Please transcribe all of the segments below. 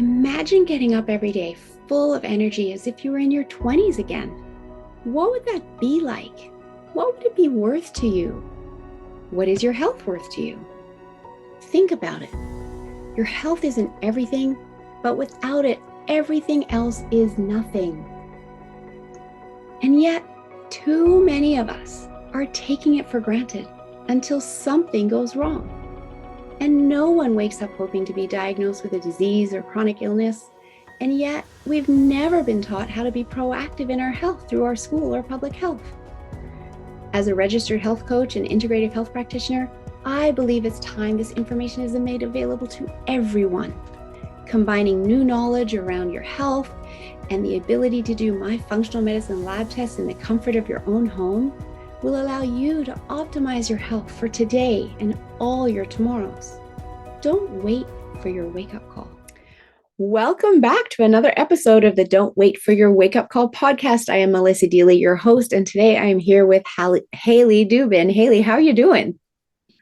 Imagine getting up every day full of energy as if you were in your 20s again. What would that be like? What would it be worth to you? What is your health worth to you? Think about it. Your health isn't everything, but without it, everything else is nothing. And yet, too many of us are taking it for granted until something goes wrong. And no one wakes up hoping to be diagnosed with a disease or chronic illness. And yet, we've never been taught how to be proactive in our health through our school or public health. As a registered health coach and integrative health practitioner, I believe it's time this information is made available to everyone. Combining new knowledge around your health and the ability to do my functional medicine lab tests in the comfort of your own home will allow you to optimize your health for today and all your tomorrows. Don't wait for your wake-up call. Welcome back to another episode of the Don't Wait for Your Wake-Up Call podcast. I am Melissa Deely, your host, and today I am here with Hayley Dubin. Hayley, how are you doing?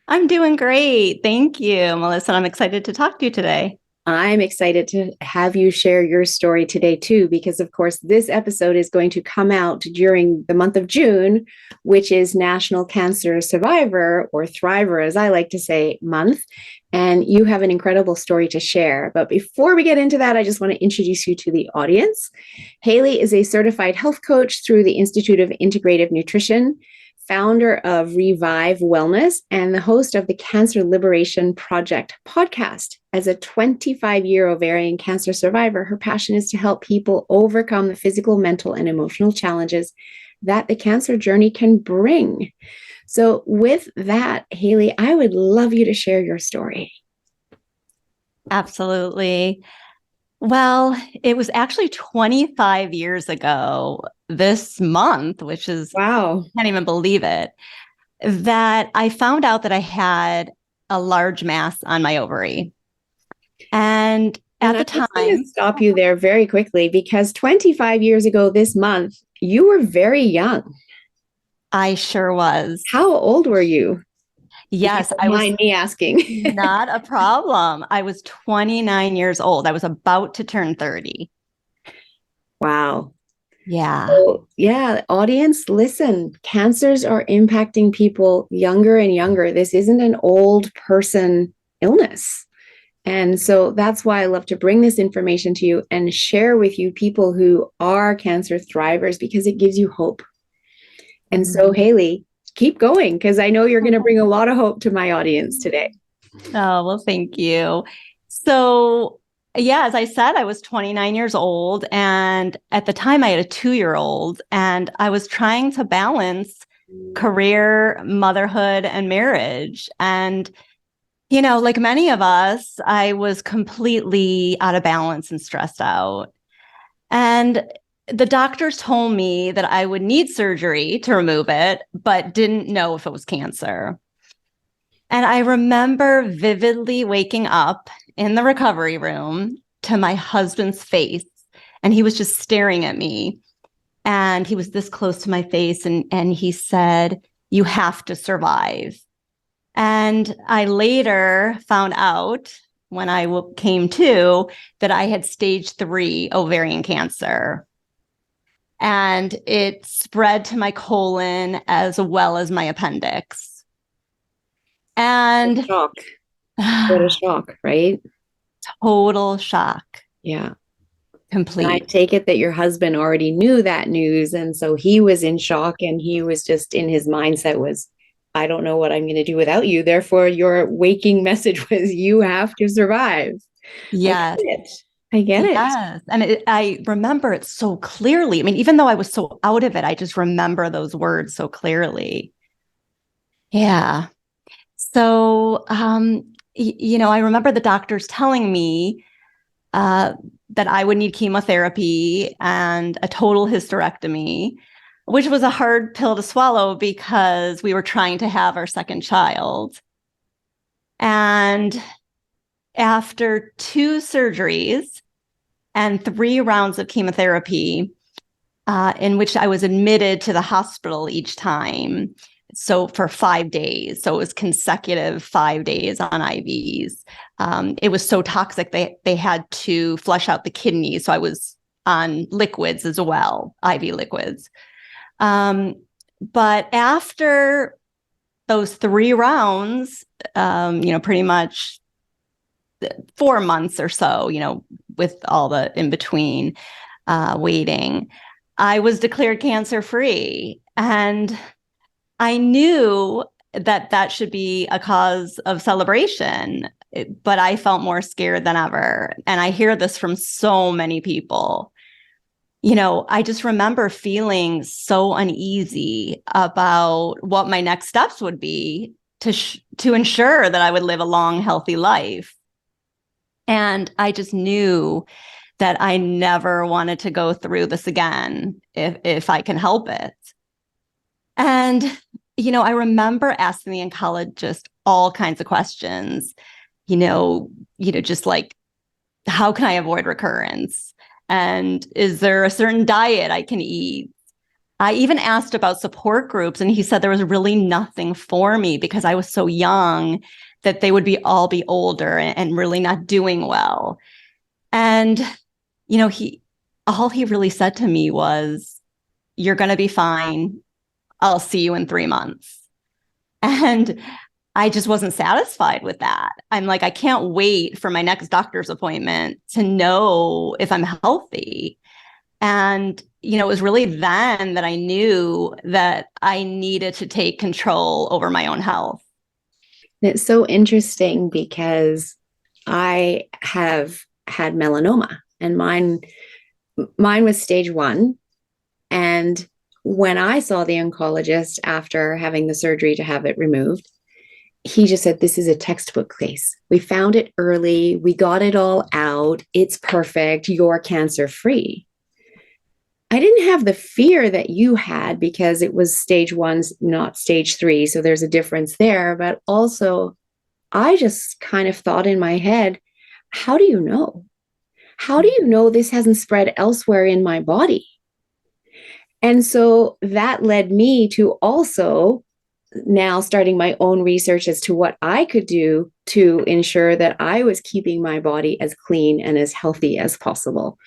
I'm doing great. Thank you, Melissa. I'm excited to talk to you today. I'm excited to have you share your story today too, because of course this episode is going to come out during the month of June, which is National Cancer Survivor, or Thriver, as I like to say, month. And you have an incredible story to share. But before we get into that, I just want to introduce you to the audience. Hayley is a certified health coach through the Institute of Integrative Nutrition, founder of Revive Wellness, and the host of the Cancer Liberation Project podcast. As a 25-year ovarian cancer survivor, her passion is to help people overcome the physical, mental, and emotional challenges that the cancer journey can bring. So with that, Hayley, I would love you to share your story. Absolutely. Well, it was actually 25 years ago this month, which is, wow, I can't even believe it, that I found out that I had a large mass on my ovary. And at the time, I'm going to stop you there very quickly, because 25 years ago this month, you were very young. I sure was. How old were you? Yes, I was. Mind me asking. Not a problem. I was 29 years old. I was about to turn 30. Wow. Yeah. So, yeah, audience, listen, cancers are impacting people younger and younger. This isn't an old person illness. And so that's why I love to bring this information to you and share with you people who are cancer thrivers, because it gives you hope. And so, Hayley, keep going, because I know you're going to bring a lot of hope to my audience today. Oh, well, thank you. So, yeah, as I said, I was 29 years old. And at the time, I had a 2-year-old, and I was trying to balance career, motherhood, and marriage. And, you know, like many of us, I was completely out of balance and stressed out. And the doctors told me that I would need surgery to remove it, but didn't know if it was cancer. And I remember vividly waking up in the recovery room to my husband's face, and he was just staring at me. And he was this close to my face, and he said, "You have to survive." And I later found out, when I came to, that I had stage 3 ovarian cancer. And it spread to my colon as well as my appendix. And shock. What a shock, right? Total shock. Yeah. Complete. And I take it that your husband already knew that news. And so he was in shock, and he was just in his mindset was, I don't know what I'm going to do without you. Therefore, your waking message was, you have to survive. Yes. I get it. Yes. And I remember it so clearly. I mean, even though I was so out of it, I just remember those words so clearly. Yeah. So, I remember the doctors telling me that I would need chemotherapy and a total hysterectomy, which was a hard pill to swallow because we were trying to have our second child. And after 2 surgeries and 3 rounds of chemotherapy, in which I was admitted to the hospital each time, So for 5 days, so it was consecutive 5 days on IVs. It was so toxic, they had to flush out the kidneys. So I was on liquids as well, IV liquids. But after those 3 rounds, pretty much 4 months or so, with all the in between waiting, I was declared cancer-free. And I knew that should be a cause of celebration, but I felt more scared than ever. And I hear this from so many people. I just remember feeling so uneasy about what my next steps would be to ensure that I would live a long, healthy life. And I just knew that I never wanted to go through this again if I can help it. And, I remember asking the oncologist all kinds of questions, just like, how can I avoid recurrence? And is there a certain diet I can eat? I even asked about support groups, and he said there was really nothing for me because I was so young, that they would all be older and really not doing well. And, all he really said to me was, you're going to be fine. I'll see you in 3 months. And I just wasn't satisfied with that. I'm like, I can't wait for my next doctor's appointment to know if I'm healthy. And, it was really then that I knew that I needed to take control over my own health. It's so interesting because I have had melanoma, and mine was stage 1. And when I saw the oncologist after having the surgery to have it removed, he just said, this is a textbook case. We found it early. We got it all out. It's perfect. You're cancer-free. I didn't have the fear that you had because it was stage 1, not stage 3. So there's a difference there. But also, I just kind of thought in my head, how do you know? How do you know this hasn't spread elsewhere in my body? And so that led me to also now starting my own research as to what I could do to ensure that I was keeping my body as clean and as healthy as possible.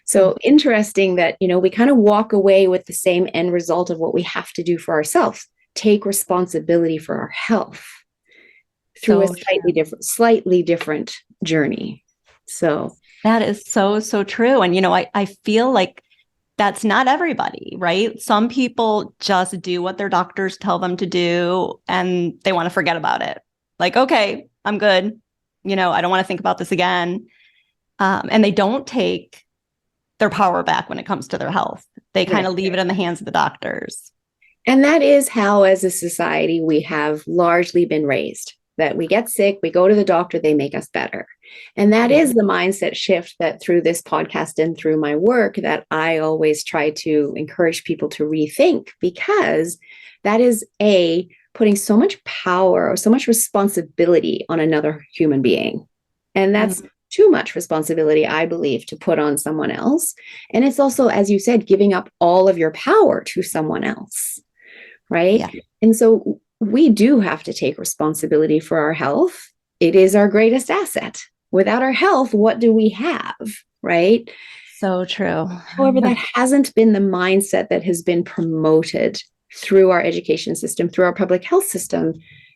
So interesting that, we kind of walk away with the same end result of what we have to do for ourselves, take responsibility for our health through a slightly different journey. So that is so, so true. And, I feel like that's not everybody, right? Some people just do what their doctors tell them to do and they want to forget about it. Like, okay, I'm good. I don't want to think about this again. And they don't take their power back when it comes to their health. They kind of leave it in the hands of the doctors. And that is how, as a society, we have largely been raised, that we get sick, we go to the doctor, they make us better. And that is the mindset shift that through this podcast and through my work that I always try to encourage people to rethink, because that is putting so much power or so much responsibility on another human being. And that's too much responsibility, I believe, to put on someone else. And it's also, as you said, giving up all of your power to someone else, right? Yeah. And so we do have to take responsibility for our health. It is our greatest asset. Without our health, what do we have, right? So true. However, that hasn't been the mindset that has been promoted through our education system, through our public health system,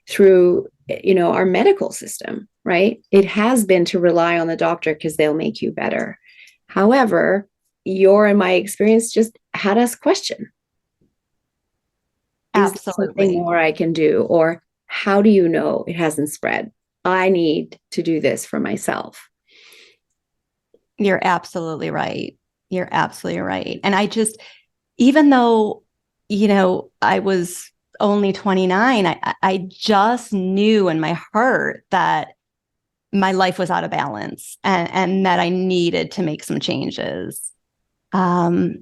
through, our medical system, right? It has been to rely on the doctor because they'll make you better. However, your and my experience just had us question. Is there something more I can do? Or how do you know it hasn't spread? I need to do this for myself. You're absolutely right. You're absolutely right. And I just, even though, I was only 29, I just knew in my heart that my life was out of balance and that I needed to make some changes. I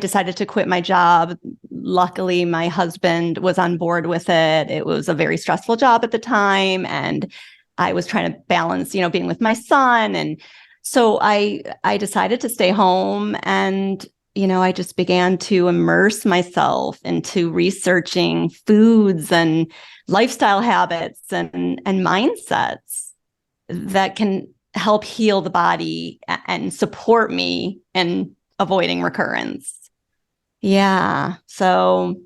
decided to quit my job. Luckily, my husband was on board with it. It was a very stressful job at the time, and I was trying to balance, being with my son. And so I decided to stay home and I just began to immerse myself into researching foods and lifestyle habits and mindsets that can help heal the body and support me in avoiding recurrence. Yeah. So,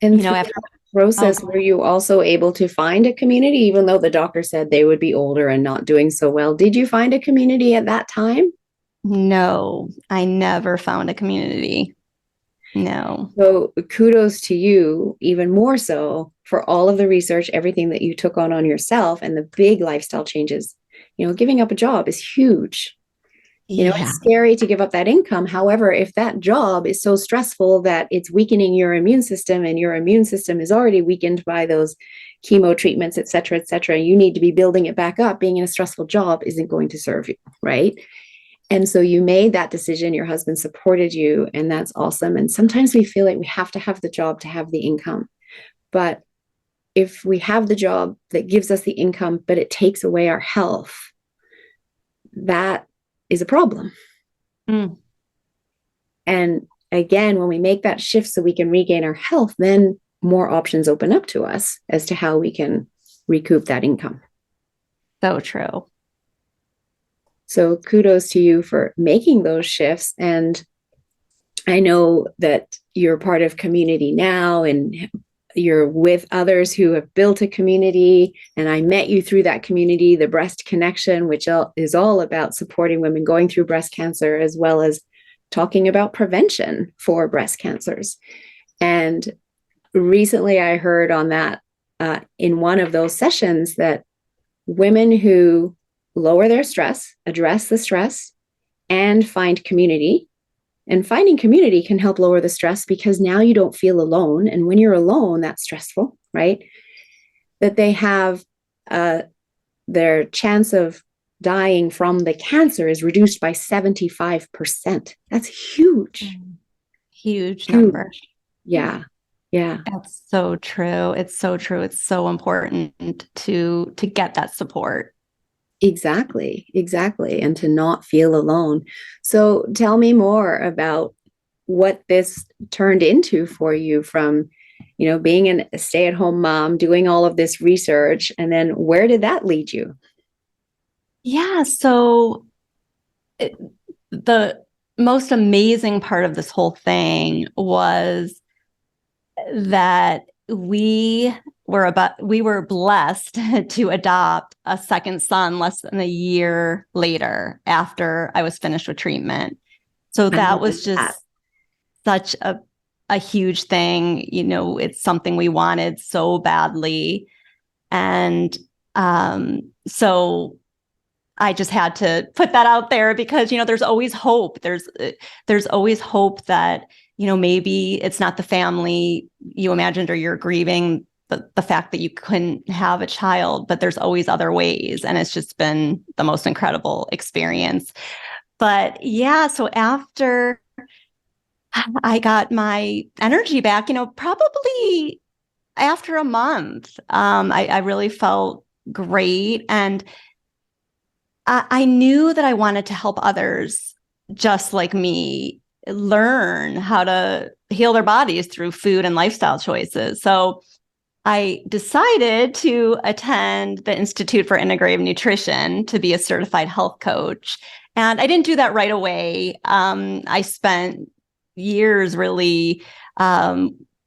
And through after that process, were you also able to find a community, even though the doctor said they would be older and not doing so well? Did you find a community at that time? No, I never found a community. No. So kudos to you, even more so, for all of the research, everything that you took on yourself, and the big lifestyle changes. Giving up a job is huge. Yeah. It's scary to give up that income. However, if that job is so stressful that it's weakening your immune system, and your immune system is already weakened by those chemo treatments, et cetera, you need to be building it back up. Being in a stressful job isn't going to serve you, right? And so you made that decision. Your husband supported you, and that's awesome. And sometimes we feel like we have to have the job to have the income. But if we have the job that gives us the income, but it takes away our health, that is a problem. Mm. And again, when we make that shift so we can regain our health, then more options open up to us as to how we can recoup that income. So true. So kudos to you for making those shifts. And I know that you're part of community now, and you're with others who have built a community. And I met you through that community, the Breast Connection, which is all about supporting women going through breast cancer, as well as talking about prevention for breast cancers. And recently I heard on that in one of those sessions that women who lower their stress, address the stress, and find community. And finding community can help lower the stress, because now you don't feel alone. And when you're alone, that's stressful, right? That they have their chance of dying from the cancer is reduced by 75%. That's huge. Huge number. Yeah. That's so true. It's so true. It's so important to get that support. Exactly. And to not feel alone. So tell me more about what this turned into for you, from, being a stay-at-home mom, doing all of this research, and then where did that lead you? Yeah. So the most amazing part of this whole thing was that we were blessed to adopt a second son less than a year later after I was finished with treatment. So that was just such a huge thing. It's something we wanted so badly. And so I just had to put that out there, because, there's always hope. There's always hope that, maybe it's not the family you imagined, or you're grieving the fact that you couldn't have a child, but there's always other ways. And it's just been the most incredible experience. But yeah, so after I got my energy back, probably after a month, I really felt great. And I knew that I wanted to help others just like me learn how to heal their bodies through food and lifestyle choices. So I decided to attend the Institute for Integrative Nutrition to be a certified health coach. And I didn't do that right away. I spent years really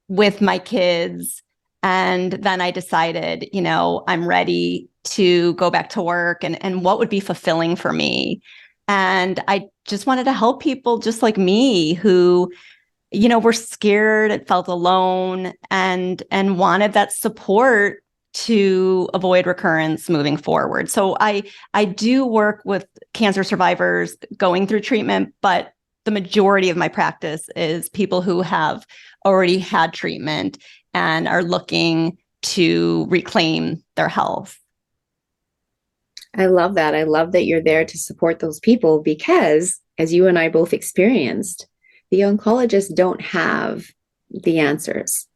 with my kids. And then I decided, I'm ready to go back to work, and what would be fulfilling for me. And I just wanted to help people just like me who, were scared and felt alone, and wanted that support to avoid recurrence moving forward. So I do work with cancer survivors going through treatment, but the majority of my practice is people who have already had treatment and are looking to reclaim their health. I love that. I love that you're there to support those people, because, as you and I both experienced, the oncologists don't have the answers.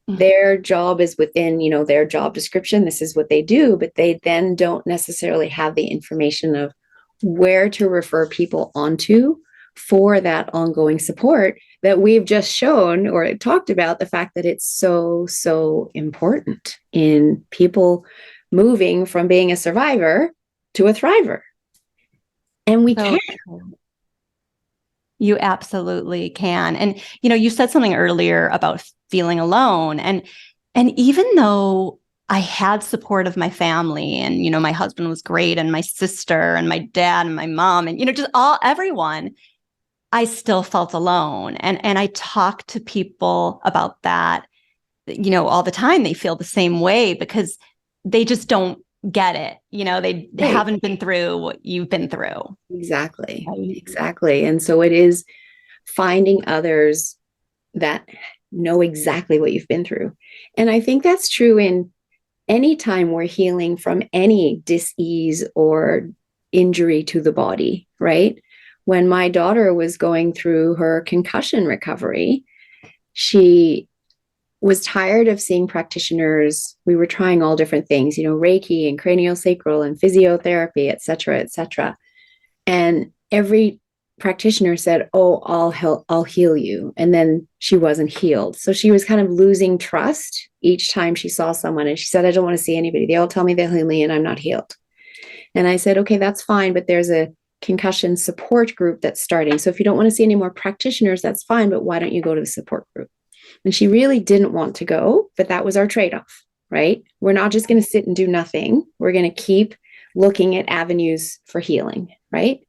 Mm-hmm. Their job is within, their job description. This is what they do, but they then don't necessarily have the information of where to refer people onto for that ongoing support that we've just shown or talked about, the fact that it's so, so important in people moving from being a survivor to a thriver. And we So can. true. You absolutely can. And, you said something earlier about feeling alone. And even though I had support of my family and, my husband was great and my sister and my dad and my mom and, just everyone, I still felt alone. And I talk to people about that, all the time. They feel the same way because they just don't get it. They Right. haven't been through what you've been through. Exactly. Right? Exactly. And so it is finding others that know exactly what you've been through. And I think that's true in any time we're healing from any dis-ease or injury to the body, right? When my daughter was going through her concussion recovery, she was tired of seeing practitioners. We were trying all different things, Reiki and craniosacral and physiotherapy, et cetera, et cetera. And every practitioner said, "Oh, I'll heal you." And then she wasn't healed. So she was kind of losing trust each time she saw someone. And she said, "I don't want to see anybody. They all tell me they'll heal me and I'm not healed." And I said, "Okay, that's fine. But there's a concussion support group that's starting. So if you don't want to see any more practitioners, that's fine. But why don't you go to the support group?" And she really didn't want to go, but that was our trade-off, right? We're not just going to sit and do nothing. We're going to keep looking at avenues for healing, right?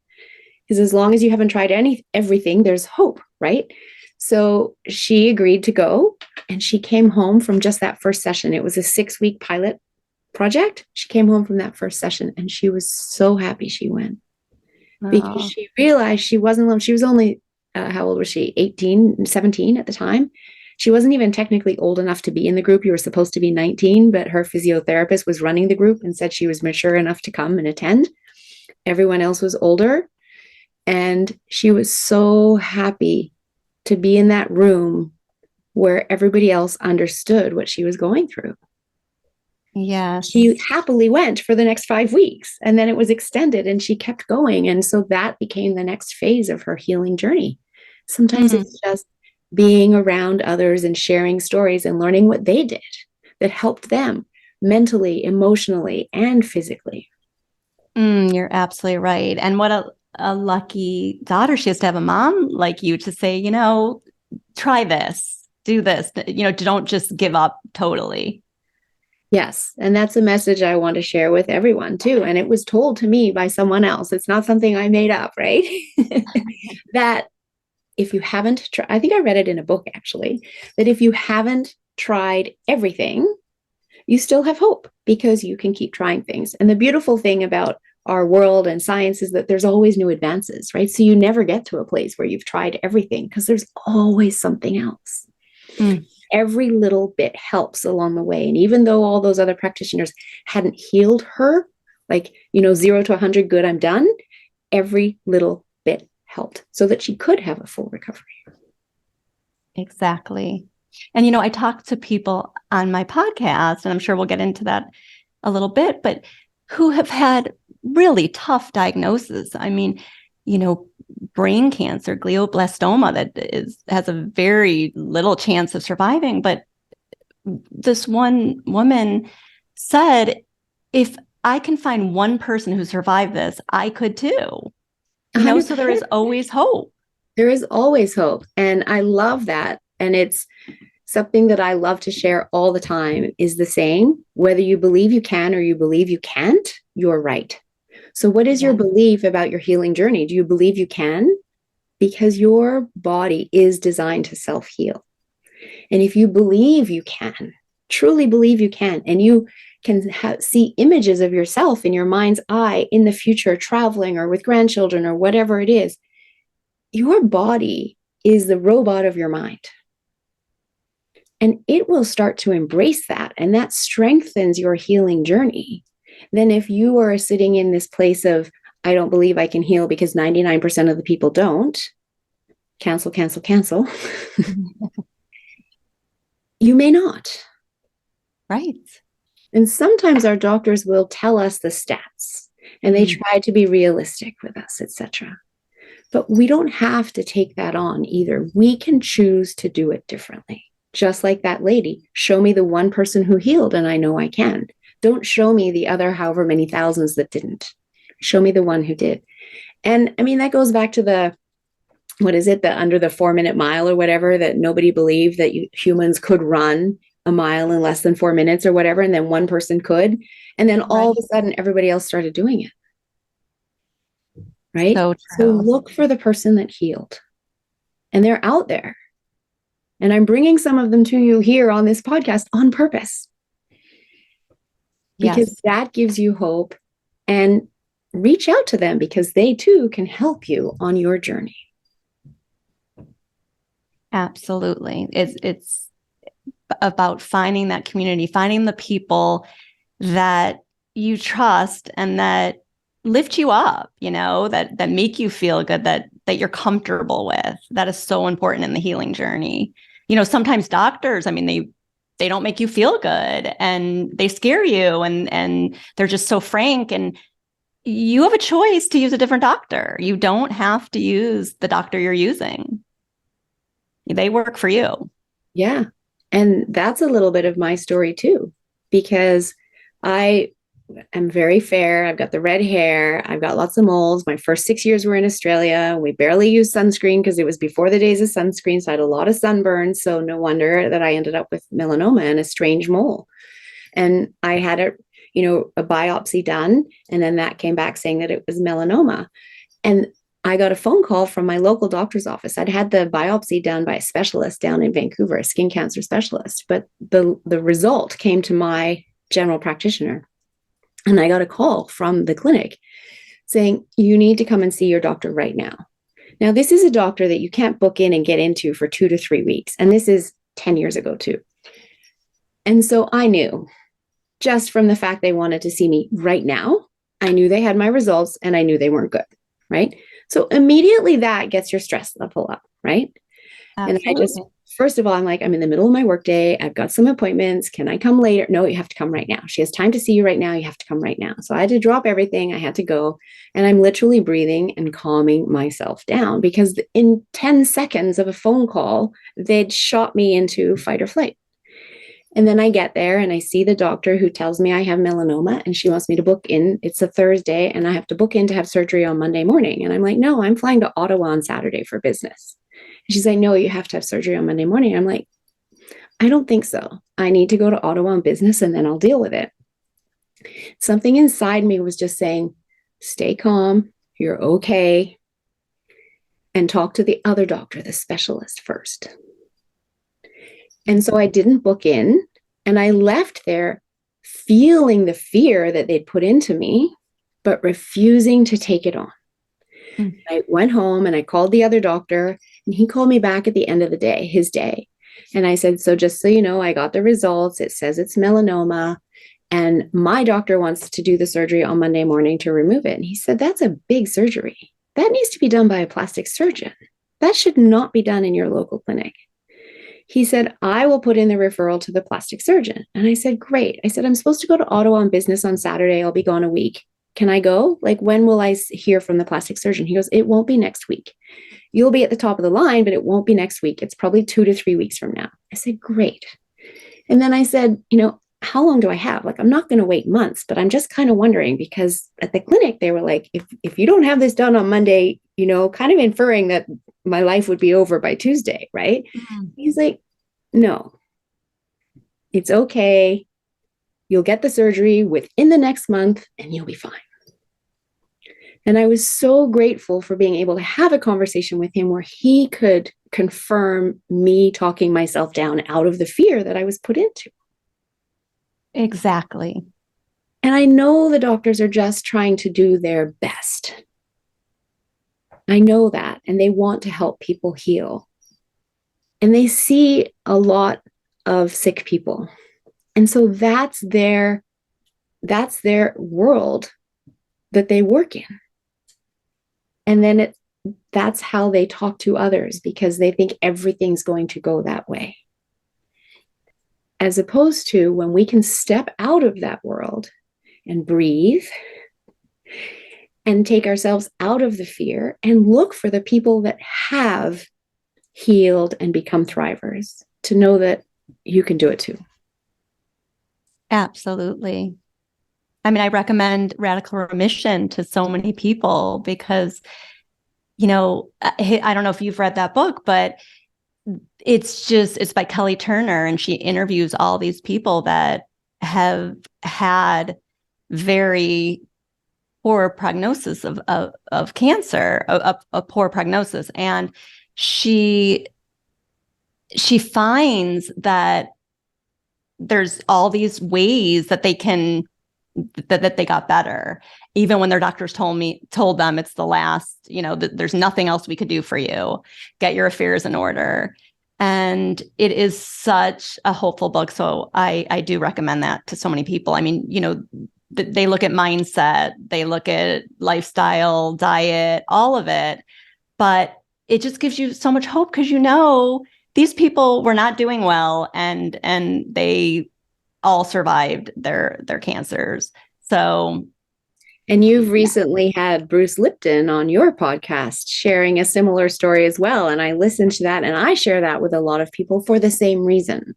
Because as long as you haven't tried everything, there's hope, right? So she agreed to go, and she came home from just that first session. It was a 6-week pilot project. She came home from that first session, and she was so happy she went because she realized she wasn't alone. She was only, how old was she? 18, 17 at the time. She wasn't even technically old enough to be in the group. You were supposed to be 19, but her physiotherapist was running the group and said she was mature enough to come and attend. Everyone else was older. And she was so happy to be in that room where everybody else understood what she was going through. Yes. She happily went for the next 5 weeks, and then it was extended and she kept going. And so that became the next phase of her healing journey. Sometimes it's just being around others and sharing stories and learning what they did that helped them mentally, emotionally, and physically. You're absolutely right. And what a lucky daughter she has to have a mom like you to say, try this, do this, don't just give up totally. Yes. And that's a message I want to share with everyone too. And it was told to me by someone else. It's not something I made up, right? That if you haven't tried, I think I read it in a book actually, that if you haven't tried everything, you still have hope because you can keep trying things. And the beautiful thing about our world and science is that there's always new advances, right? So you never get to a place where you've tried everything because there's always something else. Every little bit helps along the way. And even though all those other practitioners hadn't healed her, like, 0 to 100, good, I'm done, every little bit helped so that she could have a full recovery. Exactly. And, I talk to people on my podcast, and I'm sure we'll get into that a little bit, but who have had really tough diagnoses. I mean, brain cancer, glioblastoma that has a very little chance of surviving. But this one woman said, if I can find one person who survived this, I could too. So there is always hope. There is always hope. And I love that. And it's something that I love to share all the time is the saying, whether you believe you can or you believe you can't, you're right. So what is your belief about your healing journey? Do you believe you can? Because your body is designed to self-heal. And if you believe you can, truly believe you can, and you can see images of yourself in your mind's eye in the future, traveling or with grandchildren or whatever it is, your body is the robot of your mind. And it will start to embrace that. And that strengthens your healing journey. Then if you are sitting in this place of, I don't believe I can heal because 99% of the people don't, cancel, cancel, cancel, you may not. Right. And sometimes our doctors will tell us the stats and they try to be realistic with us, etc. But we don't have to take that on either. We can choose to do it differently. Just like that lady, show me the one person who healed and I know I can. Don't show me the other however many thousands that didn't. Show me the one who did. And I mean, that goes back to the, what is it, the under the 4-minute mile or whatever, that nobody believed that humans could run a mile in less than 4 minutes or whatever. And then one person could. And then all of a sudden, everybody else started doing it. Right? So look for the person that healed. And they're out there. And I'm bringing some of them to you here on this podcast on purpose. Because that gives you hope. And reach out to them because they too can help you on your journey. Absolutely. It's about finding that community, finding the people that you trust and that lift you up, that make you feel good, that you're comfortable with. That is so important in the healing journey. Sometimes doctors, I mean, they don't make you feel good and they scare you and they're just so frank, and you have a choice to use a different doctor. You don't have to use the doctor you're using. They work for you. Yeah. And that's a little bit of my story too, because I am very fair. I've got the red hair. I've got lots of moles. My first 6 years were in Australia. We barely used sunscreen because it was before the days of sunscreen. So I had a lot of sunburn. So no wonder that I ended up with melanoma and a strange mole. And I had a biopsy done. And then that came back saying that it was melanoma. And I got a phone call from my local doctor's office. I'd had the biopsy done by a specialist down in Vancouver, a skin cancer specialist. But the result came to my general practitioner. And I got a call from the clinic saying, you need to come and see your doctor right now. Now, this is a doctor that you can't book in and get into for 2 to 3 weeks. And this is 10 years ago too. And so I knew, just from the fact they wanted to see me right now, I knew they had my results and I knew they weren't good, right? So immediately that gets your stress level up, right? Absolutely. And first of all, I'm like, I'm in the middle of my workday. I've got some appointments. Can I come later? No, you have to come right now. She has time to see you right now. You have to come right now. So I had to drop everything. I had to go. And I'm literally breathing and calming myself down because in 10 seconds of a phone call, they'd shot me into fight or flight. And then I get there and I see the doctor who tells me I have melanoma and she wants me to book in. It's a Thursday and I have to book in to have surgery on Monday morning. And I'm like, no, I'm flying to Ottawa on Saturday for business. She's like, no, you have to have surgery on Monday morning. I'm like, I don't think so. I need to go to Ottawa on business and then I'll deal with it. Something inside me was just saying, stay calm, you're okay, and talk to the other doctor, the specialist first. And so I didn't book in and I left there feeling the fear that they'd put into me, but refusing to take it on. I went home and I called the other doctor and he called me back at the end of the day, his day. And I said, so just so you know, I got the results. It says it's melanoma and my doctor wants to do the surgery on Monday morning to remove it. And he said, that's a big surgery. That needs to be done by a plastic surgeon. That should not be done in your local clinic. He said, I will put in the referral to the plastic surgeon. And I said, great. I said, I'm supposed to go to Ottawa on business on Saturday. I'll be gone a week. Can I go? Like, when will I hear from the plastic surgeon? He goes, it won't be next week. You'll be at the top of the line, but it won't be next week. It's probably 2 to 3 weeks from now. I said, great. And then I said, how long do I have? Like, I'm not going to wait months, but I'm just kind of wondering because at the clinic, they were like, if you don't have this done on Monday, kind of inferring that my life would be over by Tuesday, right? Mm-hmm. He's like, no, it's okay. You'll get the surgery within the next month and you'll be fine. And I was so grateful for being able to have a conversation with him where he could confirm me talking myself down out of the fear that I was put into. Exactly. And I know the doctors are just trying to do their best. I know that. And they want to help people heal. And they see a lot of sick people. And so that's their world that they work in. And then that's how they talk to others because they think everything's going to go that way. As opposed to when we can step out of that world and breathe and take ourselves out of the fear and look for the people that have healed and become thrivers, to know that you can do it too. Absolutely. I mean, I recommend Radical Remission to so many people because, I don't know if you've read that book, but it's by Kelly Turner, and she interviews all these people that have had very poor prognosis of cancer, a poor prognosis. And she finds that there's all these ways that they can that they got better, even when their doctors told them it's the last, there's nothing else we could do for you. Get your affairs in order. And it is such a hopeful book. So I do recommend that to so many people. I mean, they look at mindset, they look at lifestyle, diet, all of it, but it just gives you so much hope because these people were not doing well, and they all survived their cancers. So, and you've recently had Bruce Lipton on your podcast sharing a similar story as well. And I listened to that, and I share that with a lot of people for the same reason,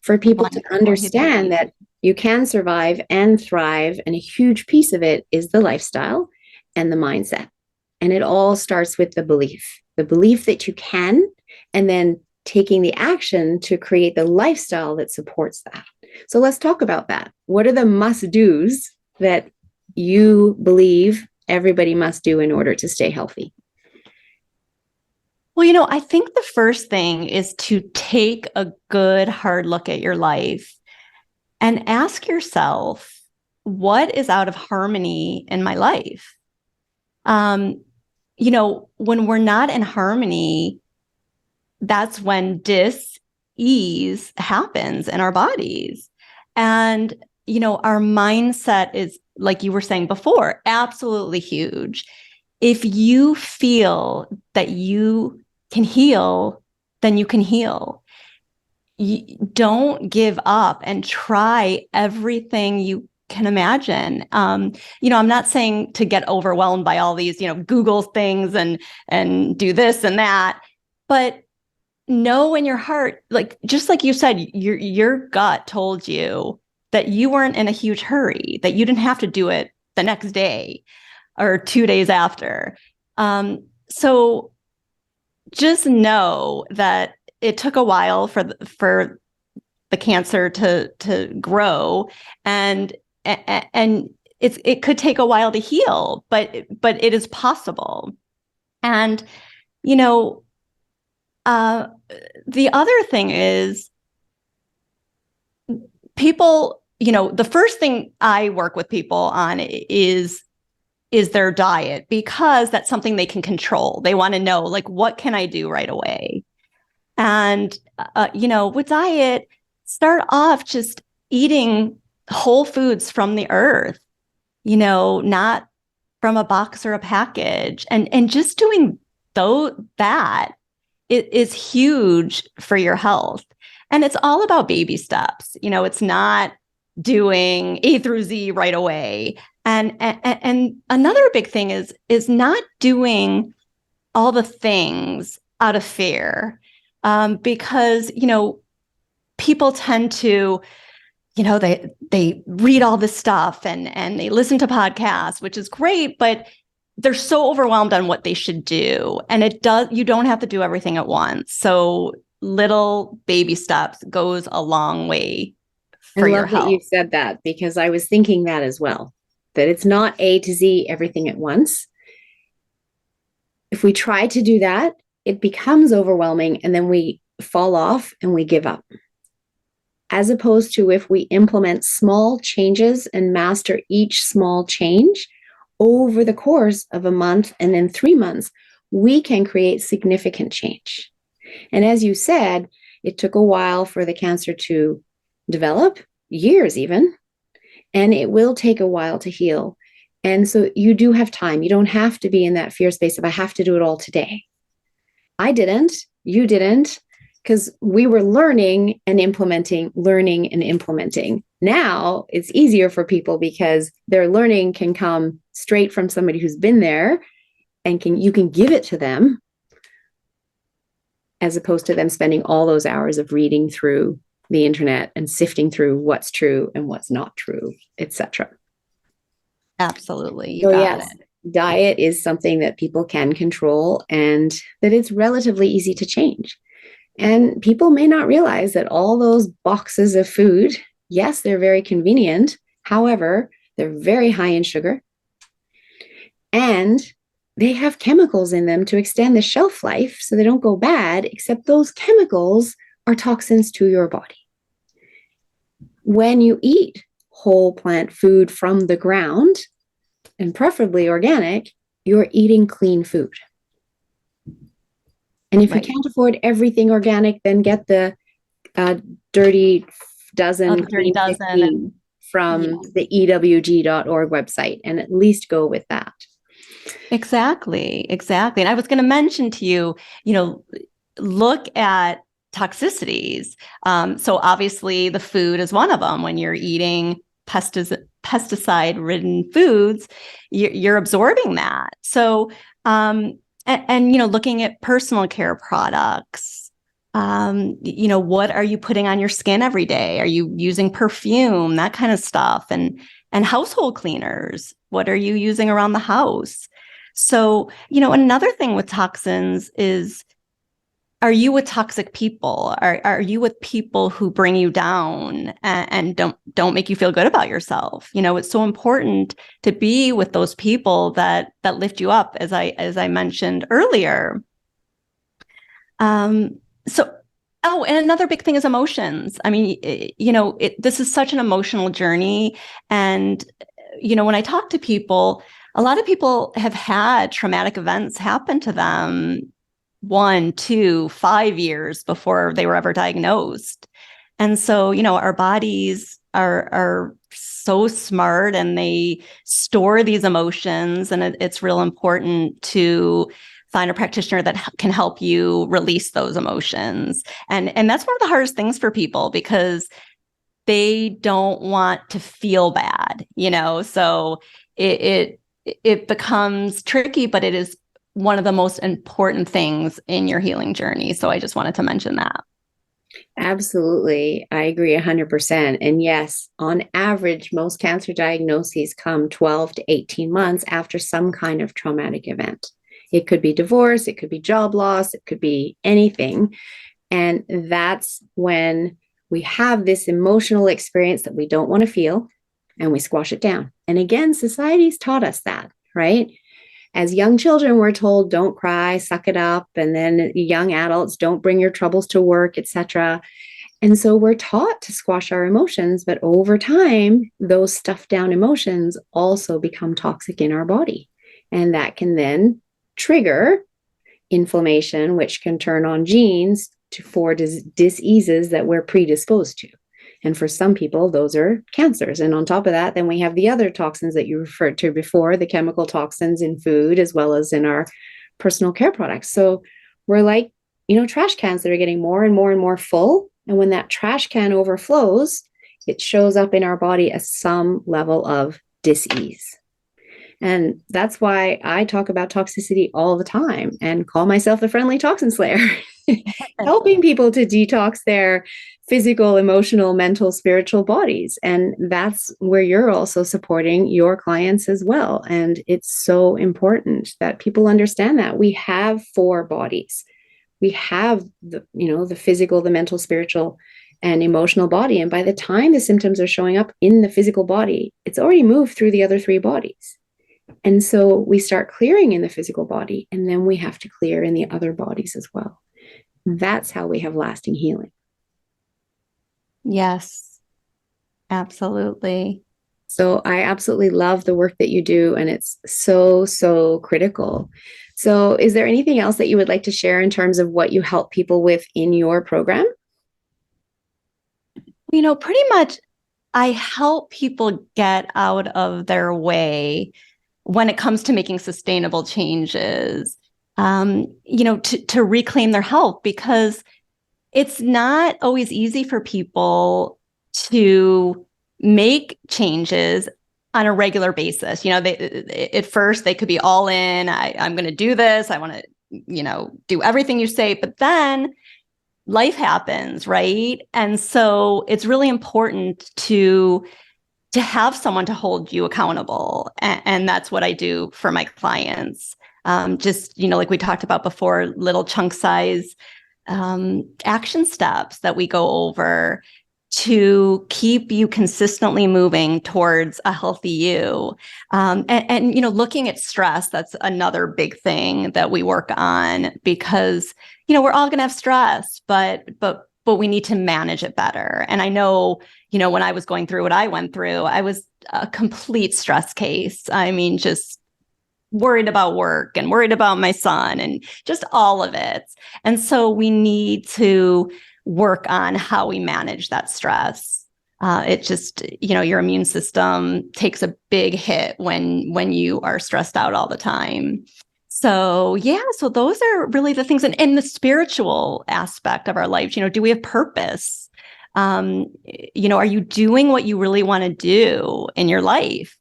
for people to understand that you can survive and thrive. And a huge piece of it is the lifestyle and the mindset. And it all starts with the belief that you can, and then taking the action to create the lifestyle that supports that. So let's talk about that. What are the must-dos that you believe everybody must do in order to stay healthy? Well, I think the first thing is to take a good hard look at your life and ask yourself, what is out of harmony in my life? When we're not in harmony, that's when dis-ease happens in our bodies. And, our mindset is, like you were saying before, absolutely huge. If you feel that you can heal, then you can heal. Don't give up and try everything you can imagine. I'm not saying to get overwhelmed by all these, Google things and do this and that, but know in your heart, just like you said, your gut told you that you weren't in a huge hurry, that you didn't have to do it the next day or 2 days after. So just know that it took a while for the cancer to grow, and it could take a while to heal, but it is possible. And the other thing is, people, the first thing I work with people on is their diet, because that's something they can control. They want to know, what can I do right away? And, with diet, start off just eating whole foods from the earth, not from a box or a package, and just doing that. It is huge for your health. And it's all about baby steps. It's not doing A through Z right away. And another big thing is not doing all the things out of fear, because, people tend to, they read all this stuff and they listen to podcasts, which is great, but they're so overwhelmed on what they should do. And you don't have to do everything at once. So little baby steps goes a long way for your health. I love that you said that, because I was thinking that as well, that it's not A to Z, everything at once. If we try to do that, it becomes overwhelming, and then we fall off and we give up. As opposed to if we implement small changes and master each small change over the course of a month and then 3 months, we can create significant change. And as you said, it took a while for the cancer to develop, years even, and it will take a while to heal. And so you do have time. You don't have to be in that fear space of, I have to do it all today. I didn't, you didn't, because we were learning and implementing. Now it's easier for people because their learning can come straight from somebody who's been there, and you can give it to them, as opposed to them spending all those hours of reading through the internet and sifting through what's true and what's not true, etc. Absolutely. You So got yes, diet is something that people can control, and that it's relatively easy to change. And people may not realize that all those boxes of food, yes, they're very convenient. However, they're very high in sugar, and they have chemicals in them to extend the shelf life so they don't go bad, except those chemicals are toxins to your body. When you eat whole plant food from the ground, and preferably organic, you're eating clean food. And if you can't afford everything organic, then get the dirty dozen, dirty dozen from the ewg.org website, and at least go with that. Exactly. And I was going to mention to you, look at toxicities. So obviously the food is one of them. When you're eating pesticide-ridden foods, you're absorbing that. So, looking at personal care products, what are you putting on your skin every day? Are you using perfume, that kind of stuff? And household cleaners, what are you using around the house? So, another thing with toxins is, are you with toxic people? Are you with people who bring you down and don't make you feel good about yourself? It's so important to be with those people that lift you up, as I mentioned earlier. And another big thing is emotions. I mean, this is such an emotional journey. And, when I talk to people, a lot of people have had traumatic events happen to them 1, 2, 5 years before they were ever diagnosed. And so, our bodies are so smart, and they store these emotions, and it's real important to find a practitioner that can help you release those emotions. And that's one of the hardest things for people, because they don't want to feel bad, so it becomes tricky, but it is one of the most important things in your healing journey. So I just wanted to mention that. Absolutely. I agree 100%. And yes, on average, most cancer diagnoses come 12 to 18 months after some kind of traumatic event. It could be divorce, it could be job loss, it could be anything. And that's when we have this emotional experience that we don't want to feel, and we squash it down. And again, society's taught us that, right? As young children, we're told, don't cry, suck it up. And then young adults, don't bring your troubles to work, etc. And so we're taught to squash our emotions, but over time, those stuffed down emotions also become toxic in our body. And that can then trigger inflammation, which can turn on genes for diseases that we're predisposed to. And for some people, those are cancers. And on top of that, then we have the other toxins that you referred to before, the chemical toxins in food, as well as in our personal care products. So we're like, trash cans that are getting more and more and more full. And when that trash can overflows, it shows up in our body as some level of dis-ease. And that's why I talk about toxicity all the time and call myself the friendly toxin slayer, helping people to detox their physical, emotional, mental, spiritual bodies. And that's where you're also supporting your clients as well. And it's so important that people understand that we have 4 bodies. We have the physical, the mental, spiritual, and emotional body. And by the time the symptoms are showing up in the physical body, it's already moved through the other 3 bodies. And so we start clearing in the physical body, and then we have to clear in the other bodies as well. That's how we have lasting healing. Yes, absolutely. So I absolutely love the work that you do, and it's so, so critical. So is there anything else that you would like to share in terms of what you help people with in your program? Pretty much I help people get out of their way when it comes to making sustainable changes, to reclaim their health, because it's not always easy for people to make changes on a regular basis. At first they could be all in. I'm going to do this. I want to, do everything you say, but then life happens, right? And so it's really important to have someone to hold you accountable. And that's what I do for my clients. Just, like we talked about before, little chunk size action steps that we go over to keep you consistently moving towards a healthy you. And looking at stress, that's another big thing that we work on, because, we're all going to have stress, but we need to manage it better. And I know, when I was going through what I went through, I was a complete stress case. I mean, just worried about work and worried about my son and just all of it. And so we need to work on how we manage that stress. It just, your immune system takes a big hit when you are stressed out all the time. So so those are really the things. And the spiritual aspect of our lives, do we have purpose? Are you doing what you really want to do in your life?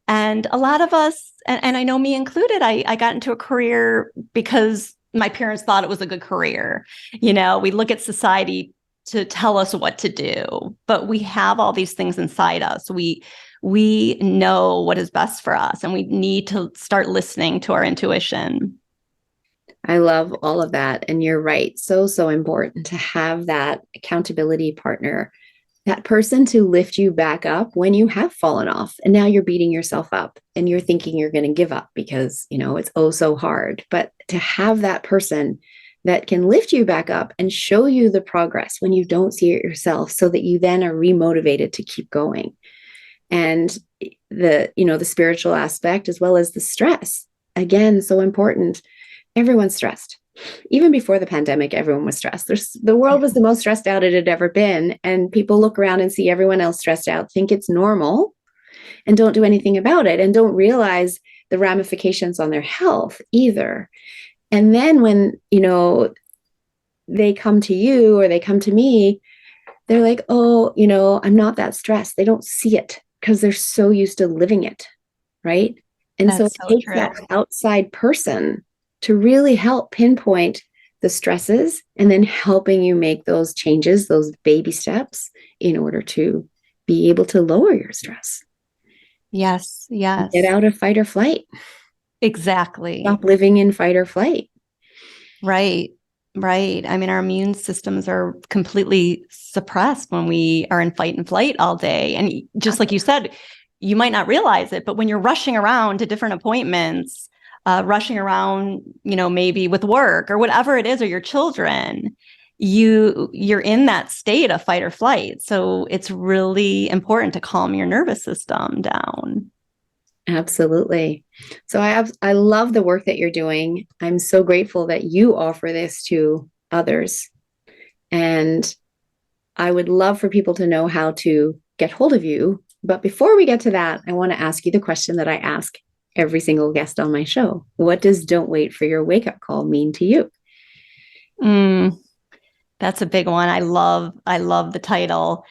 And a lot of us, and I know me included, I got into a career because my parents thought it was a good career. We look at society to tell us what to do, but we have all these things inside us. We know what is best for us, and we need to start listening to our intuition. I love all of that. And you're right. So, so important to have that accountability partner, that person to lift you back up when you have fallen off. And now you're beating yourself up and you're thinking you're going to give up because, it's oh so hard. But to have that person that can lift you back up and show you the progress when you don't see it yourself, so that you then are remotivated to keep going. And the spiritual aspect, as well as the stress, again, so important. Everyone's stressed. Even before the pandemic, everyone was stressed. The world was the most stressed out it had ever been. And people look around and see everyone else stressed out, think it's normal, and don't do anything about it, and don't realize the ramifications on their health either. And then when, they come to you or they come to me, they're like, oh, I'm not that stressed. They don't see it because they're so used to living it. Right. And so it takes that outside person to really help pinpoint the stresses, and then helping you make those changes, those baby steps, in order to be able to lower your stress. Yes. Get out of fight or flight. Exactly. Stop living in fight or flight. Right. I mean, our immune systems are completely suppressed when we are in fight and flight all day. And just like you said, you might not realize it, but when you're rushing around to different appointments, rushing around, maybe with work or whatever it is, or your children, you're in that state of fight or flight. So it's really important to calm your nervous system down. Absolutely. So I love the work that you're doing. I'm so grateful that you offer this to others. And I would love for people to know how to get hold of you. But before we get to that, I want to ask you the question that I ask every single guest on my show. What does "don't wait for your wake-up call" mean to you? That's a big one. I love the title.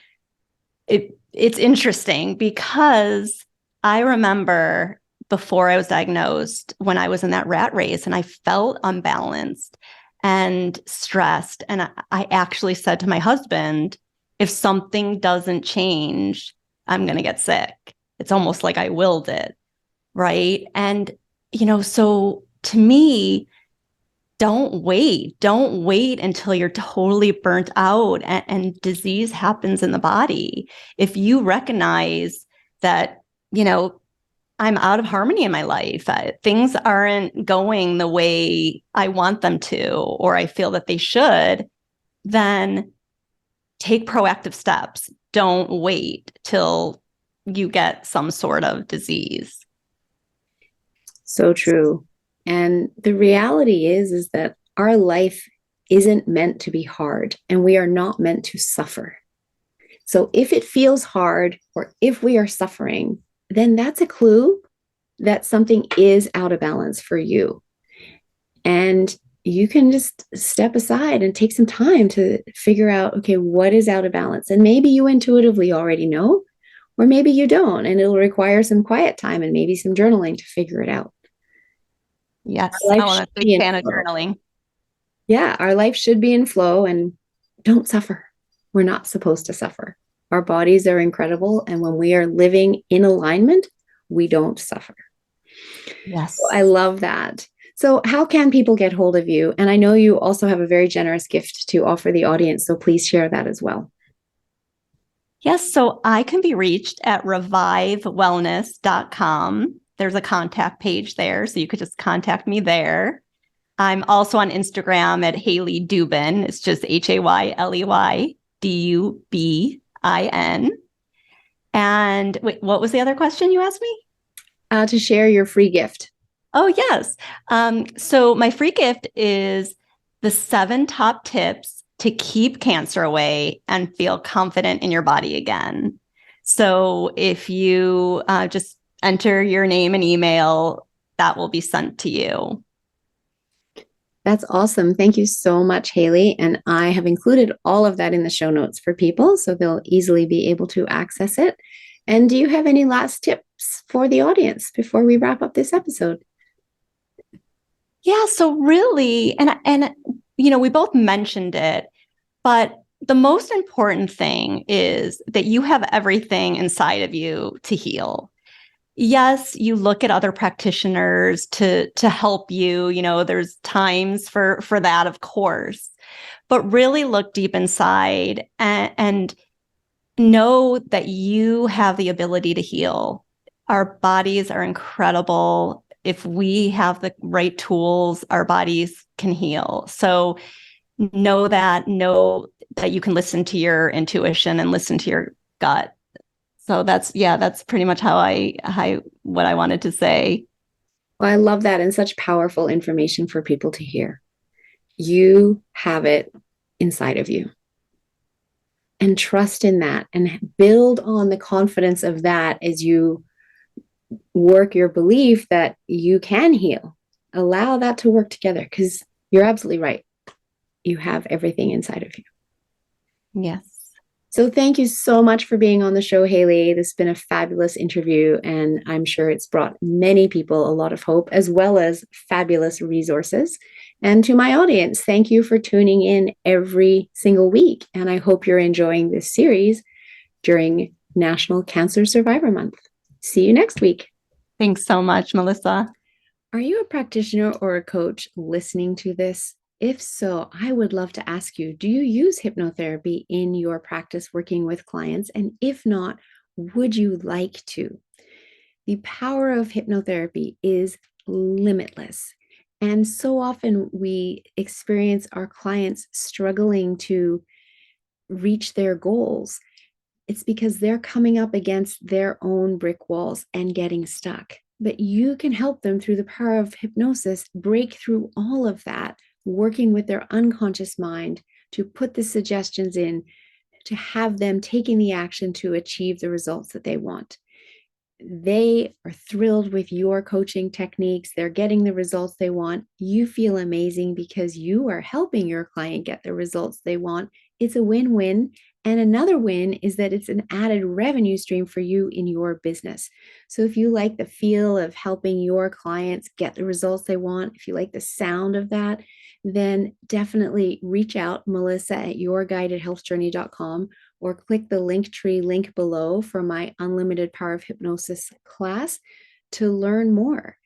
It's interesting because I remember before I was diagnosed, when I was in that rat race and I felt unbalanced and stressed. And I actually said to my husband, if something doesn't change, I'm going to get sick. It's almost like I willed it. Right. And, so to me, don't wait until you're totally burnt out and disease happens in the body. If you recognize that, I'm out of harmony in my life, things aren't going the way I want them to, or I feel that they should, then take proactive steps. Don't wait till you get some sort of disease. So true. And the reality is that our life isn't meant to be hard, and we are not meant to suffer. So if it feels hard, or if we are suffering, then that's a clue that something is out of balance for you. And you can just step aside and take some time to figure out, okay, what is out of balance? And maybe you intuitively already know, Or maybe you don't, and it'll require some quiet time and maybe some journaling to figure it out. Yes, Our life I'm should a big be in fan of flow. journaling. Yeah, our life should be in flow and don't suffer. We're not supposed to suffer. Our bodies are incredible. And when we are living in alignment, we don't suffer. I Yes. love that. So, how can people get hold of you? And I know you also have a very generous gift to offer the audience. So, please share that as well. Yes, so I can be reached at revivewellness.com. There's a contact page there, so you could just contact me there. I'm also on Instagram at Hayley Dubin. It's just HayleyDubin. And wait, what was the other question you asked me? To share your free gift. Oh, yes. So my free gift is the 7 top tips to keep cancer away and feel confident in your body again. So if you just enter your name and email, that will be sent to you. That's awesome. Thank you so much, Hayley. And I have included all of that in the show notes for people so they'll easily be able to access it. And do you have any last tips for the audience before we wrap up this episode? Yeah, so really, and we both mentioned it, but the most important thing is that you have everything inside of you to heal. Yes, you look at other practitioners to help you, there's times for that, of course. But really look deep inside and know that you have the ability to heal. Our bodies are incredible. If we have the right tools, our bodies can heal. So know that you can listen to your intuition and listen to your gut. So that's pretty much what I wanted to say. Well, I love that and such powerful information for people to hear. You have it inside of you. And trust in that and build on the confidence of that as you work your belief that you can heal. Allow that to work together because you're absolutely right. You have everything inside of you. Yes. So thank you so much for being on the show, Hayley. This has been a fabulous interview, and I'm sure it's brought many people a lot of hope as well as fabulous resources. And to my audience, thank you for tuning in every single week. And I hope you're enjoying this series during National Cancer Survivor Month. See you next week. Thanks so much, Melissa. Are you a practitioner or a coach listening to this? If so, I would love to ask you, do you use hypnotherapy in your practice working with clients? And if not, would you like to? The power of hypnotherapy is limitless. And so often we experience our clients struggling to reach their goals. It's because they're coming up against their own brick walls and getting stuck. But you can help them through the power of hypnosis break through all of that, working with their unconscious mind to put the suggestions in, to have them taking the action to achieve the results that they want. They are thrilled with your coaching techniques. They're getting the results they want. You feel amazing because you are helping your client get the results they want. It's a win-win. And another win is that it's an added revenue stream for you in your business. So if you like the feel of helping your clients get the results they want, if you like the sound of that, then definitely reach out, Melissa at yourguidedhealthjourney.com, or click the Linktree link below for my Unlimited Power of Hypnosis class to learn more.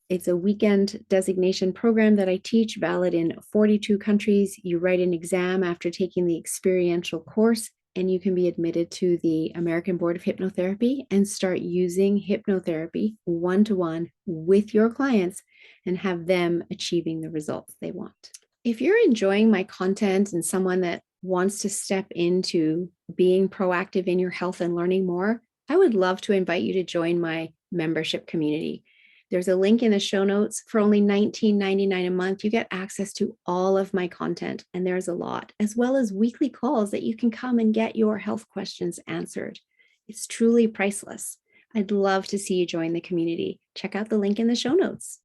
It's a weekend designation program that I teach, valid in 42 countries. You write an exam after taking the experiential course, and you can be admitted to the American Board of Hypnotherapy and start using hypnotherapy one-to-one with your clients and have them achieving the results they want. If you're enjoying my content and someone that wants to step into being proactive in your health and learning more, I would love to invite you to join my membership community. There's a link in the show notes. For only $19.99 a month, you get access to all of my content, and there's a lot, as well as weekly calls that you can come and get your health questions answered. It's truly priceless. I'd love to see you join the community. Check out the link in the show notes.